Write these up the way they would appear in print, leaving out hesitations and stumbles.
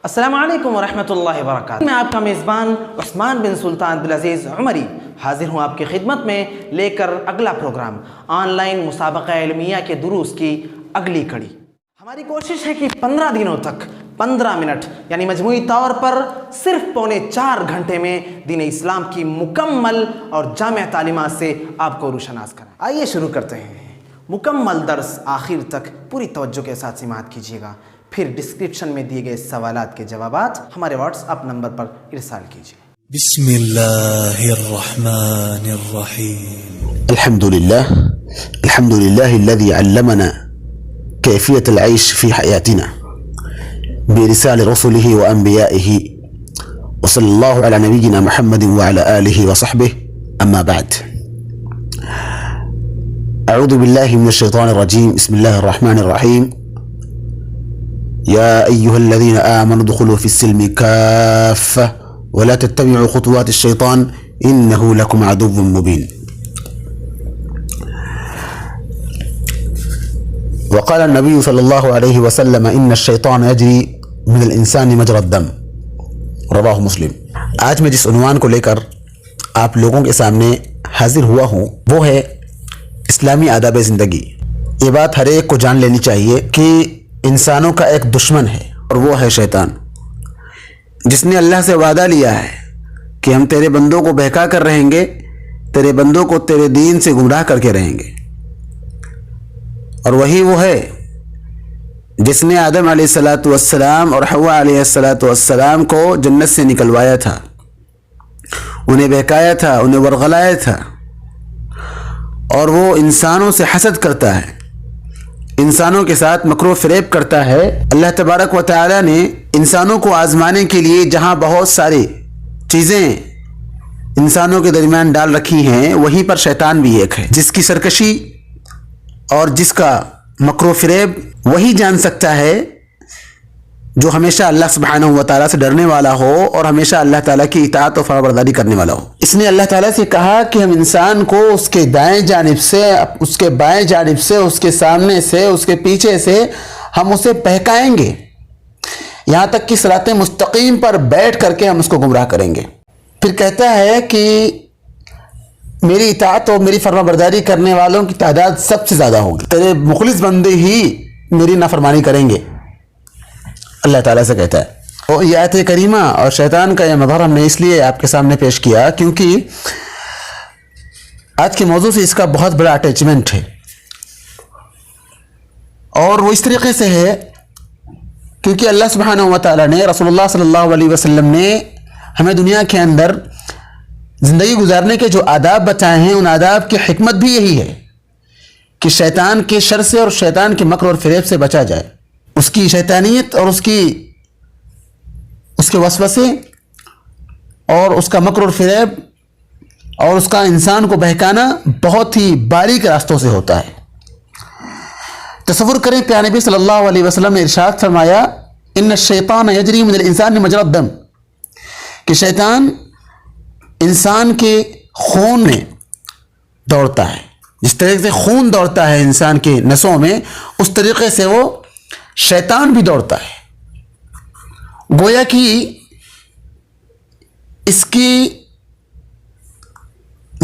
السلام علیکم ورحمۃ اللہ وبرکاتہ۔ میں آپ کا میزبان عثمان بن سلطان عبدالعزیز عمری حاضر ہوں آپ کی خدمت میں لے کر اگلا پروگرام آن لائن مسابقہ علمیہ کے دروس کی اگلی کڑی۔ ہماری کوشش ہے کہ 15 دنوں تک 15 منٹ یعنی مجموعی طور پر صرف پونے 4 گھنٹے میں دین اسلام کی مکمل اور جامع تعلیمات سے آپ کو روشناس کریں۔ آئیے شروع کرتے ہیں۔ مکمل درس آخر تک پوری توجہ کے ساتھ سماعت کیجیے گا، پھر ڈسکرپشن میں دیے گئے سوالات کے جوابات ہمارے واٹس ایپ نمبر پر ارسال کیجیے۔ بسم اللہ الرحمن الرحیم۔ الحمد لله الذي علمنا كيفية العيش في حياتنا برسال رسله وأنبيائه، وصلى الله على نبينا محمد وعلى آله وصحبه، أما بعد. أعوذ بالله من الشيطان الرجيم. بسم الله الرحمن الرحيم. يا أيها الذين آمنوا ادخلوا في السلم كافة ولا تتبعوا خطوات الشيطان إنه لكم عدو مبين. وقال النبي صلى الله عليه وسلم إن الشيطان يجري من الإنسان مجرى الدم، رواه مسلم۔ آج میں جس عنوان کو لے کر آپ لوگوں کے سامنے حاضر ہوا ہوں وہ ہے اسلامی آداب زندگی۔ یہ بات ہر ایک کو جان لینی چاہیے کہ انسانوں کا ایک دشمن ہے اور وہ ہے شیطان، جس نے اللہ سے وعدہ لیا ہے کہ ہم تیرے بندوں کو بہکا کر رہیں گے، تیرے بندوں کو تیرے دین سے گمراہ کر کے رہیں گے۔ اور وہی وہ ہے جس نے آدم علیہ السلام اور حوا علیہ السلام کو جنت سے نکلوایا تھا، انہیں بہکایا تھا، انہیں ورغلایا تھا، اور وہ انسانوں سے حسد کرتا ہے، انسانوں کے ساتھ مکر و فریب کرتا ہے۔ اللہ تبارک و تعالی نے انسانوں کو آزمانے کے لیے جہاں بہت ساری چیزیں انسانوں کے درمیان ڈال رکھی ہیں، وہیں پر شیطان بھی ایک ہے، جس کی سرکشی اور جس کا مکر و فریب وہی جان سکتا ہے جو ہمیشہ اللہ سبحانہ و تعالیٰ سے ڈرنے والا ہو اور ہمیشہ اللہ تعالیٰ کی اطاعت و فرمانبرداری کرنے والا ہو۔ اس نے اللہ تعالیٰ سے کہا کہ ہم انسان کو اس کے دائیں جانب سے، اس کے بائیں جانب سے، اس کے سامنے سے، اس کے پیچھے سے ہم اسے بہکائیں گے، یہاں تک کہ صراط مستقیم پر بیٹھ کر کے ہم اس کو گمراہ کریں گے۔ پھر کہتا ہے کہ میری اطاعت اور میری فرما برداری کرنے والوں کی تعداد سب سے زیادہ ہوگی، تیرے مخلص بندے ہی میری نافرمانی کریں گے، اللہ تعالیٰ سے کہتا ہے۔ اور یہ آیت کریمہ اور شیطان کا یہ مظہر ہم نے اس لیے آپ کے سامنے پیش کیا کیونکہ آج کے موضوع سے اس کا بہت بڑا اٹیچمنٹ ہے، اور وہ اس طریقے سے ہے کیونکہ اللہ سبحانہ و تعالیٰ نے، رسول اللہ صلی اللہ علیہ وسلم نے ہمیں دنیا کے اندر زندگی گزارنے کے جو آداب بتائے ہیں، ان آداب کی حکمت بھی یہی ہے کہ شیطان کے شر سے اور شیطان کے مکر اور فریب سے بچا جائے، اس کی شیطانیت اور اس کے وسوسے اور اس کا مکر اور فریب اور اس کا انسان کو بہکانا بہت ہی باریک راستوں سے ہوتا ہے۔ تصور کریں، پیارے نبی صلی اللہ علیہ وسلم نے ارشاد فرمایا ان الشیطان یجری من الانسان مجری الدم، کہ شیطان انسان کے خون میں دوڑتا ہے، جس طریقے سے خون دوڑتا ہے انسان کے نسوں میں، اس طریقے سے وہ شیطان بھی دوڑتا ہے۔ گویا کہ اس کی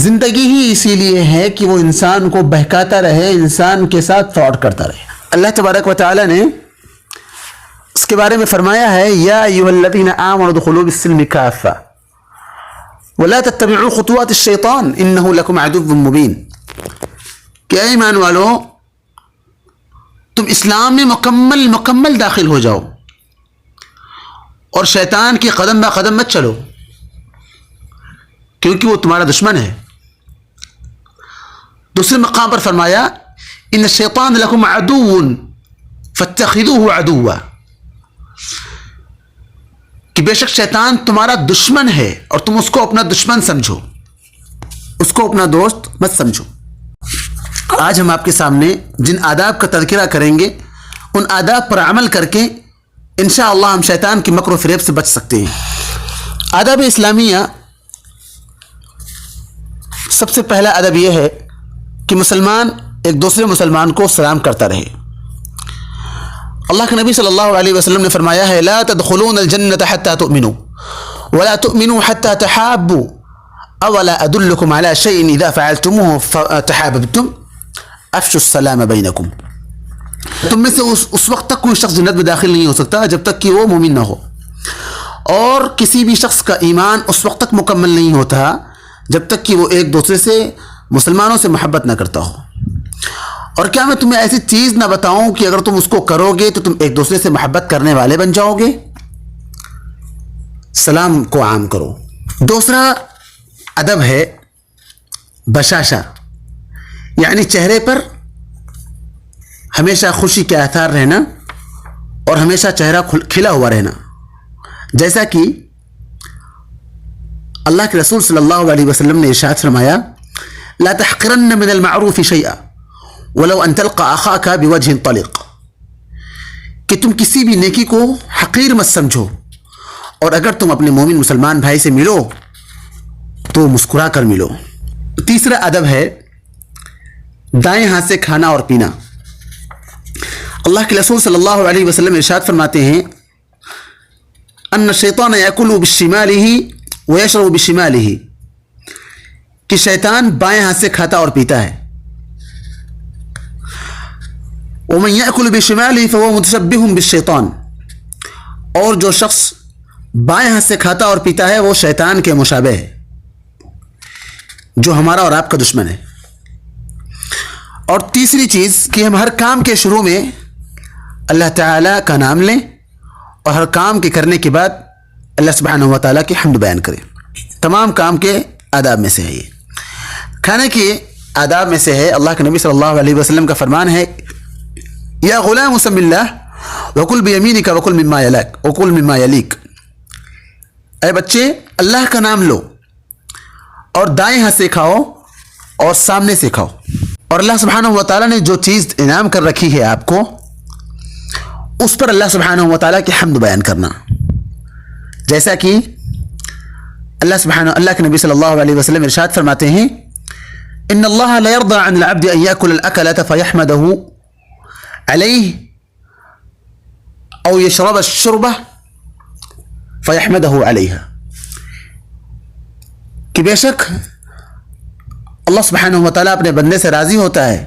زندگی ہی اسی لیے ہے کہ وہ انسان کو بہکاتا رہے، انسان کے ساتھ فراڈ کرتا رہے۔ اللہ تبارک و تعالی نے اس کے بارے میں فرمایا ہے یا ایھا الذین آمنوا ادخلوا بالسلم کافہ ولا تتبعوا خطوات الشیطان انہ لکم عدو مبین، کہ اے ایمان والو تم اسلام میں مکمل داخل ہو جاؤ اور شیطان کی قدم با قدم مت چلو، کیونکہ وہ تمہارا دشمن ہے۔ دوسرے مقام پر فرمایا ان الشیطان لکم عدو فاتخذوه عدوا، کہ بے شک شیطان تمہارا دشمن ہے اور تم اس کو اپنا دشمن سمجھو، اس کو اپنا دوست مت سمجھو۔ آج ہم آپ کے سامنے جن آداب کا تذکرہ کریں گے، ان آداب پر عمل کر کے انشاءاللہ ہم شیطان کی مکر و فریب سے بچ سکتے ہیں۔ آداب اسلامیہ، سب سے پہلا ادب یہ ہے کہ مسلمان ایک دوسرے مسلمان کو سلام کرتا رہے، اللہ کے نبی صلی اللہ علیہ وسلم نے فرمایا ہے لا تدخلون الجنة حتى تؤمنوا ولا تؤمنوا حتى تحابوا اولا ادلكم على شيء اذا فعلتموه تحاببتم افشوا السلام بينكم. تم میں سے اس وقت تک کوئی شخص جنت میں داخل نہیں ہو سکتا جب تک کہ وہ مومن نہ ہو، اور کسی بھی شخص کا ایمان اس وقت تک مکمل نہیں ہوتا جب تک کہ وہ ایک دوسرے سے مسلمانوں سے محبت نہ کرتا ہو. اور کیا میں تمہیں ایسی چیز نہ بتاؤں کہ اگر تم اس کو کرو گے تو تم ایک دوسرے سے محبت کرنے والے بن جاؤ گے؟ سلام کو عام کرو. دوسرا ادب ہے بشاشہ، یعنی چہرے پر ہمیشہ خوشی کے آثار رہنا اور ہمیشہ چہرہ کھلا ہوا رہنا. جیسا کہ اللہ کے رسول صلی اللہ علیہ وسلم نے ارشاد فرمایا لا تحقرن من المعروف شيئا ولو ان تلقى اخاك بوجه طلق، کہ تم کسی بھی نیکی کو حقیر مت سمجھو، اور اگر تم اپنے مومن مسلمان بھائی سے ملو تو مسکرا کر ملو. تیسرا ادب ہے دائیں ہاتھ سے کھانا اور پینا. اللہ کے رسول صلی اللہ علیہ وسلم ارشاد فرماتے ہیں ان الشیطان یاکل بشماله ویشرب بشماله، کہ شیطان بائیں ہاتھ سے کھاتا اور پیتا ہے. ومن یاکل بشماله فهو متشبہ بالشیطان، اور جو شخص بائیں ہاتھ سے کھاتا اور پیتا ہے وہ شیطان کے مشابہ ہے جو ہمارا اور آپ کا دشمن ہے. اور تیسری چیز کہ ہم ہر کام کے شروع میں اللہ تعالیٰ کا نام لیں اور ہر کام کے کرنے کے بعد اللہ سبحانہ و تعالیٰ کی حمد بیان کریں. تمام کام کے آداب میں سے ہے یہ. کھانے کے آداب میں سے ہے اللہ کے نبی صلی اللہ علیہ وسلم کا فرمان ہے یا غلام سم اللہ وکل بیمینک وکل مما یلیک وکل مما یلیک، اے بچے اللہ کا نام لو اور دائیں ہاتھ سے کھاؤ اور سامنے سے کھاؤ. اور اللہ سبحانہ و تعالیٰ نے جو چیز انعام کر رکھی ہے آپ کو اس پر اللہ سبحانہ و تعالیٰ کی حمد بیان کرنا. جیسا کہ اللہ کے نبی صلی اللہ علیہ وسلم ارشاد فرماتے ہیں ان اللہ لا يرضى عن العبد ان يأكل الأكلة فيحمده عليه او يشرب الشربة فيحمده عليها، کہ بے شک اللہ سبحانہ و تعالیٰ اپنے بندے سے راضی ہوتا ہے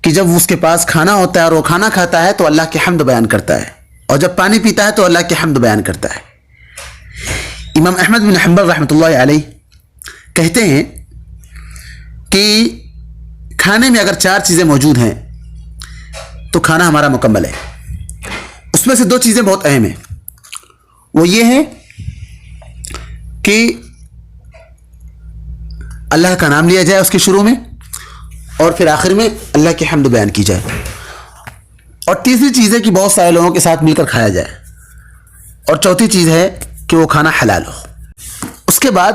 کہ جب اس کے پاس کھانا ہوتا ہے اور وہ کھانا کھاتا ہے تو اللہ کی حمد بیان کرتا ہے، اور جب پانی پیتا ہے تو اللہ کی حمد بیان کرتا ہے. امام احمد بن حنبل رحمۃ اللہ علیہ کہتے ہیں کہ کھانے میں اگر 4 چیزیں موجود ہیں تو کھانا ہمارا مکمل ہے. اس میں سے 2 چیزیں بہت اہم ہیں. وہ یہ ہے کہ اللہ کا نام لیا جائے اس کے شروع میں، اور پھر آخر میں اللہ کی حمد بیان کی جائے. اور تیسری چیز ہے کہ بہت سارے لوگوں کے ساتھ مل کر کھایا جائے. اور چوتھی چیز ہے کہ وہ کھانا حلال ہو. اس کے بعد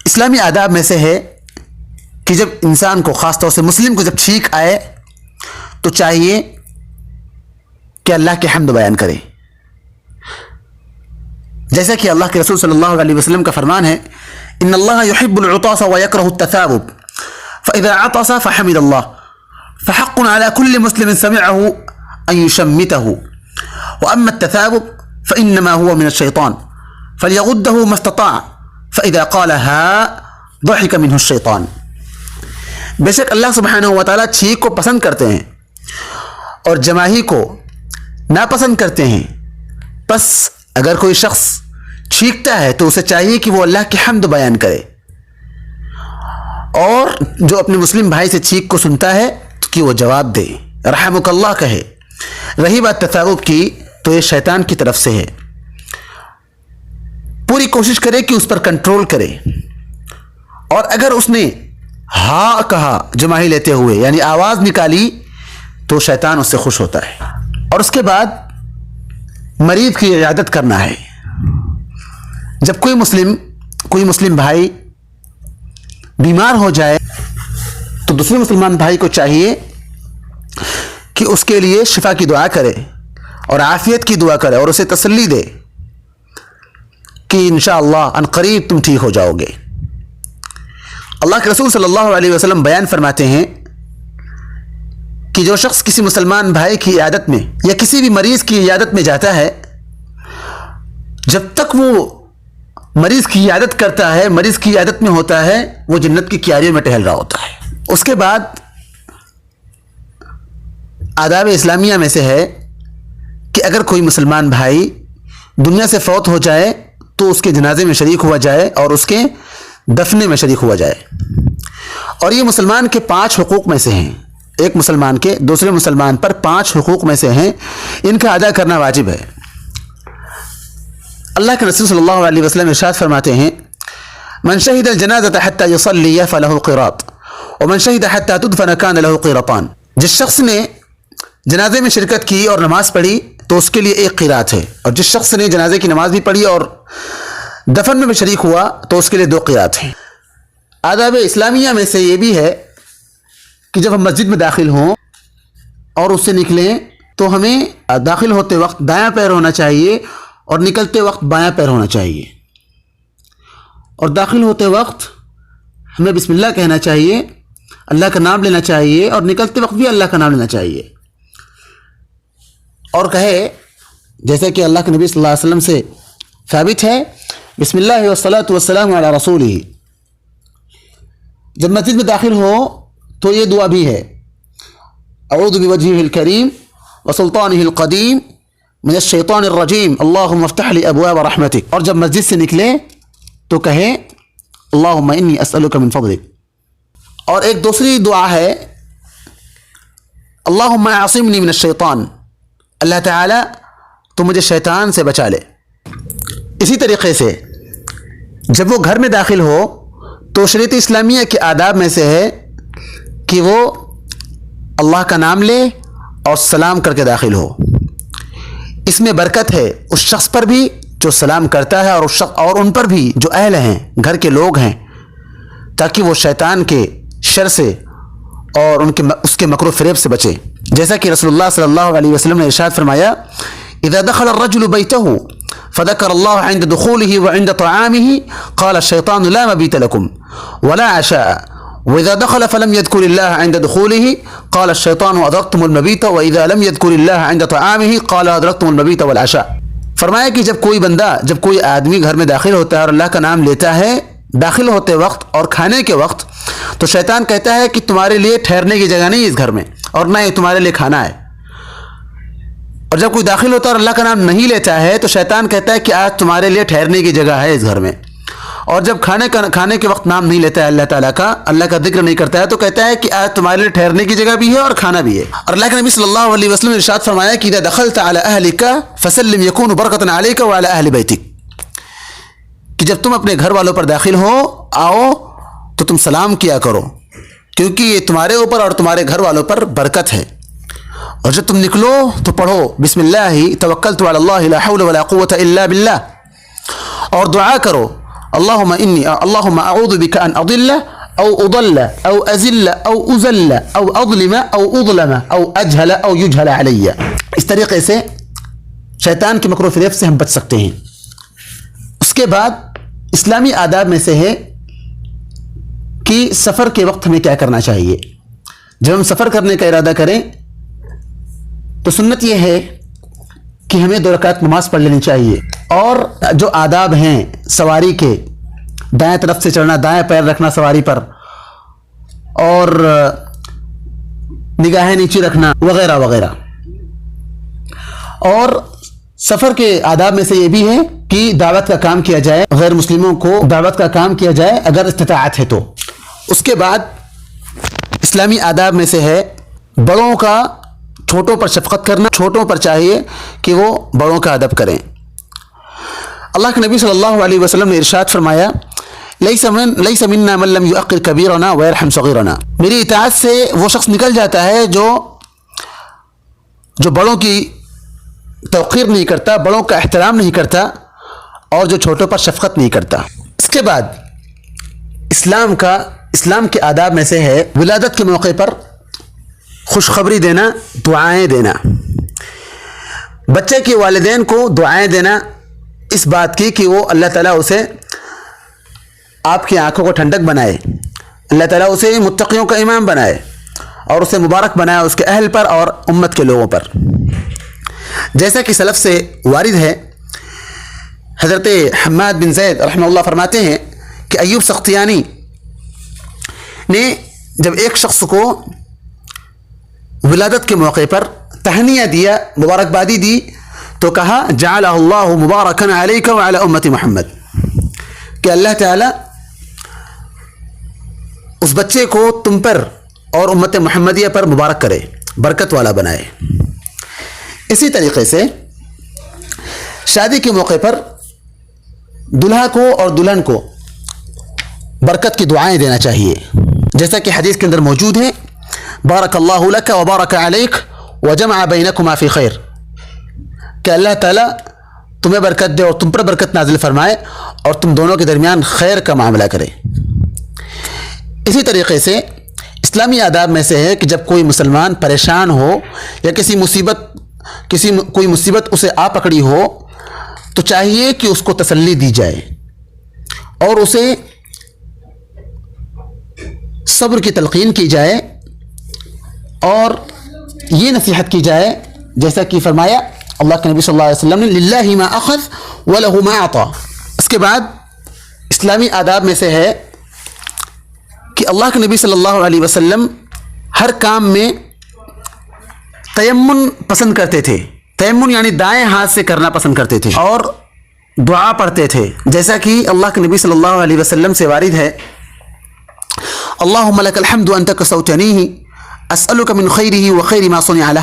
اسلامی آداب میں سے ہے کہ جب انسان کو، خاص طور سے مسلم کو، جب چھینک آئے تو چاہیے کہ اللہ کی حمد بیان کرے. جیسا کہ اللہ کے رسول صلی اللہ علیہ وسلم کا فرمان ہے ان اللہ يحب العطاس ويكره التثابب فاذا عطس فحمد الله فحق على كل مسلم سمعه ان يشمته واما التثابب فانما هو من الشيطان فليغده ما استطاع فاذا قالها ضحك منه الشيطان. بے شک اللہ سبحانہ و تعالیٰ چھینک کو پسند کرتے ہیں اور جماہی کو ناپسند کرتے ہیں. پس اگر کوئی شخص چھینکتا ہے تو اسے چاہیے کہ وہ اللہ کی حمد بیان کرے، اور جو اپنے مسلم بھائی سے چھینک کو سنتا ہے تو کہ وہ جواب دے، رحمک اللہ کہے. رہی بات تثابب کی تو یہ شیطان کی طرف سے ہے. پوری کوشش کرے کہ اس پر کنٹرول کرے، اور اگر اس نے ہاں کہا جماہی لیتے ہوئے، یعنی آواز نکالی، تو شیطان اس سے خوش ہوتا ہے. اور اس کے بعد مریض کی عیادت کرنا ہے. جب کوئی مسلم بھائی بیمار ہو جائے تو دوسرے مسلمان بھائی کو چاہیے کہ اس کے لیے شفا کی دعا کرے اور عافیت کی دعا کرے اور اسے تسلی دے کہ انشاءاللہ ان قریب تم ٹھیک ہو جاؤ گے. اللہ کے رسول صلی اللہ علیہ وسلم بیان فرماتے ہیں کہ جو شخص کسی مسلمان بھائی کی عیادت میں یا کسی بھی مریض کی عیادت میں جاتا ہے، جب تک وہ مریض کی عیادت کرتا ہے، مریض کی عیادت میں ہوتا ہے، وہ جنت کی کیاریوں میں ٹہل رہا ہوتا ہے۔ اس کے بعد آداب اسلامیہ میں سے ہے کہ اگر کوئی مسلمان بھائی دنیا سے فوت ہو جائے تو اس کے جنازے میں شریک ہوا جائے اور اس کے دفنے میں شریک ہوا جائے، اور یہ مسلمان کے 5 حقوق میں سے ہیں۔ ایک مسلمان کے دوسرے مسلمان پر 5 حقوق میں سے ہیں، ان کا ادا کرنا واجب ہے۔ اللہ کے رسول صلی اللہ علیہ وسلم ارشاد فرماتے ہیں، من شهد الجنازة حتى يصلي فله قيراط ومن شهد حتى تدفن كان له قيراطان۔ جس شخص نے جنازے میں شرکت کی اور نماز پڑھی تو اس کے لیے 1 قیرات ہے، اور جس شخص نے جنازے کی نماز بھی پڑھی اور دفن میں بھی شریک ہوا تو اس کے لیے 2 قیرات ہیں۔ آداب اسلامیہ میں سے یہ بھی ہے کہ جب ہم مسجد میں داخل ہوں اور اس سے نکلیں تو ہمیں داخل ہوتے وقت دایاں پیر ہونا چاہیے اور نکلتے وقت بایاں پیر ہونا چاہیے، اور داخل ہوتے وقت ہمیں بسم اللہ کہنا چاہیے، اللہ کا نام لینا چاہیے، اور نکلتے وقت بھی اللہ کا نام لینا چاہیے، اور کہے جیسے کہ اللہ کے نبی صلی اللہ علیہ وسلم سے ثابت ہے، بسم اللہ والصلاۃ والسلام علی رسولہ۔ جب مسجد میں داخل ہو تو یہ دعا بھی ہے، اعوذ بوجہہ الکریم وسلطانہ القدیم من الشیطان الرجیم اللہم افتح لی ابواب رحمتک۔ اور جب مسجد سے نکلے تو کہے اللہم انی اسألک من فضلک۔ اور ایک دوسری دعا ہے، اللہم اعصمنی من الشیطان، اللہ تعالی تو مجھے شیطان سے بچا لے۔ اسی طریقے سے جب وہ گھر میں داخل ہو تو شریعت اسلامیہ کے آداب میں سے ہے کہ وہ اللہ کا نام لے اور سلام کر کے داخل ہو۔ اس میں برکت ہے اس شخص پر بھی جو سلام کرتا ہے اور ان پر بھی جو اہل ہیں، گھر کے لوگ ہیں، تاکہ وہ شیطان کے شر سے اور اس کے مکر و فریب سے بچے۔ جیسا کہ رسول اللہ صلی اللہ علیہ وسلم نے ارشاد فرمایا، اذا دخل الرجل بیتہ فذكر الله عند دخوله وعند طعامه قال الشيطان لا مبيت لكم ولا عشاء وإذا دخل فلم يذكر الله عند دخوله قال الشيطان أدركتم المبيت وإذا لم يذكر الله عند طعامه قال أدركتم المبيت والعشاء۔ فرمایا کہ جب کوئی بندہ، جب کوئی آدمی گھر میں داخل ہوتا ہے اور اللہ کا نام لیتا ہے داخل ہوتے وقت اور کھانے کے وقت، تو شیطان کہتا ہے کہ تمہارے لیے ٹھہرنے کی جگہ نہیں اس گھر میں، اور نہ ہی تمہارے لیے کھانا ہے۔ اور جب کوئی داخل ہوتا ہے اور اللہ کا نام نہیں لیتا ہے تو شیطان کہتا ہے کہ آج تمہارے لیے ٹھہرنے کی جگہ ہے اس گھر میں۔ اور جب کھانے کے وقت نام نہیں لیتا ہے اللہ تعالیٰ کا، اللہ کا ذکر نہیں کرتا ہے، تو کہتا ہے کہ آج تمہارے لیے ٹھہرنے کی جگہ بھی ہے اور کھانا بھی ہے۔ اور اللہ کے نبی صلی اللہ علیہ وسلم نے ارشاد فرمایا کہ اذا دخلت علی اہلک فسلم یکون برکۃ علیک وعلی اہل بیتک، کہ جب تم اپنے گھر والوں پر داخل آؤ تو تم سلام کیا کرو، کیونکہ یہ تمہارے اوپر اور تمہارے گھر والوں پر برکت ہے۔ اور جب تم نکلو تو پڑھو بسم اللہ توکلت علی اللہ لا حول ولا قوة الا باللہ، اور دعا کرو اللہم اعوذ بک ان اضل او اضل او ازل او ازل او اظلم او اظلم او اجہل او یجہل علی۔ اس طریقے سے شیطان کے مکر و فریب سے ہم بچ سکتے ہیں۔ اس کے بعد اسلامی آداب میں سے ہے کہ سفر کے وقت ہمیں کیا کرنا چاہیے۔ جب ہم سفر کرنے کا ارادہ کریں تو سنت یہ ہے کہ ہمیں 2 رکعت نماز پڑھ لینی چاہیے، اور جو آداب ہیں سواری کے، دائیں طرف سے چڑھنا، دائیں پیر رکھنا سواری پر، اور نگاہیں نیچے رکھنا وغیرہ وغیرہ۔ اور سفر کے آداب میں سے یہ بھی ہے کہ دعوت کا کام کیا جائے، غیر مسلموں کو دعوت کا کام کیا جائے اگر استطاعت ہے تو۔ اس کے بعد اسلامی آداب میں سے ہے بڑوں کا چھوٹوں پر شفقت کرنا، چھوٹوں پر چاہیے کہ وہ بڑوں کا ادب کریں۔ اللہ کے نبی صلی اللہ علیہ وسلم نے ارشاد فرمایا، لیس منا من لم یؤقر کبیرنا ویرحم صغیرنا، میری اطاعت سے وہ شخص نکل جاتا ہے جو بڑوں کی توقیر نہیں کرتا، بڑوں کا احترام نہیں کرتا، اور جو چھوٹوں پر شفقت نہیں کرتا۔ اس کے بعد اسلام کے آداب میں سے ہے ولادت کے موقع پر خوشخبری دینا، دعائیں دینا، بچے کے والدین کو دعائیں دینا اس بات کی کہ وہ اللہ تعالیٰ اسے آپ کی آنکھوں کو ٹھنڈک بنائے، اللہ تعالیٰ اسے متقیوں کا امام بنائے، اور اسے مبارک بنایا اس کے اہل پر اور امت کے لوگوں پر. جیسا کہ سلف سے وارد ہے، حضرت حماد بن زید رحمہ اللہ فرماتے ہیں کہ ایوب سختیانی نے جب ایک شخص کو ولادت کے موقع پر تہنیہ دیا، مبارکبادی دی، تو کہا جعلہ اللہ مبارکن علیک وعلی امت محمد، کہ اللہ تعالی اس بچے کو تم پر اور امت محمدیہ پر مبارک کرے، برکت والا بنائے. اسی طریقے سے شادی کے موقع پر دلہا کو اور دلہن کو برکت کی دعائیں دینا چاہیے، جیسا کہ حدیث کے اندر موجود ہے بارک اللہ لک وبارک علیک وجمع بینکما فی خیر، کہ اللہ تعالیٰ تمہیں برکت دے اور تم پر برکت نازل فرمائے اور تم دونوں کے درمیان خیر کا معاملہ کرے. اسی طریقے سے اسلامی آداب میں سے ہے کہ جب کوئی مسلمان پریشان ہو یا کوئی مصیبت اسے آ پکڑی ہو تو چاہیے کہ اس کو تسلی دی جائے اور اسے صبر کی تلقین کی جائے اور یہ نصیحت کی جائے جیسا کہ فرمایا اللہ کے نبی صلی اللہ علیہ وسلم نے للہ ما اخذ ولہ ما اعطا. اس کے بعد اسلامی آداب میں سے ہے کہ اللہ کے نبی صلی اللہ علیہ وسلم ہر کام میں تیمن پسند کرتے تھے. تیمن یعنی دائیں ہاتھ سے کرنا پسند کرتے تھے اور دعا پڑھتے تھے، جیسا کہ اللہ کے نبی صلی اللہ علیہ وسلم سے وارد ہے اللہم لک الحمد انت کسوتنیہ اسألک من خیرہ وخیر ما صنع لہ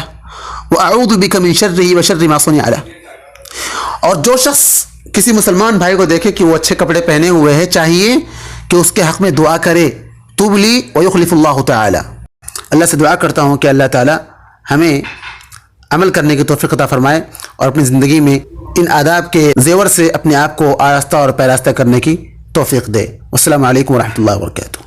واعوذ بک من شرہ وشر ما صنع لہ. اور جو شخص کسی مسلمان بھائی کو دیکھے کہ وہ اچھے کپڑے پہنے ہوئے ہیں، چاہیے کہ اس کے حق میں دعا کرے توب لی ویخلف اللہ تعالی. اللہ سے دعا کرتا ہوں کہ اللہ تعالی ہمیں عمل کرنے کی توفیق عطا فرمائے اور اپنی زندگی میں ان آداب کے زیور سے اپنے آپ کو آراستہ اور پیراستہ کرنے کی توفیق دے. السلام علیکم ورحمۃ اللہ وبرکاتہ.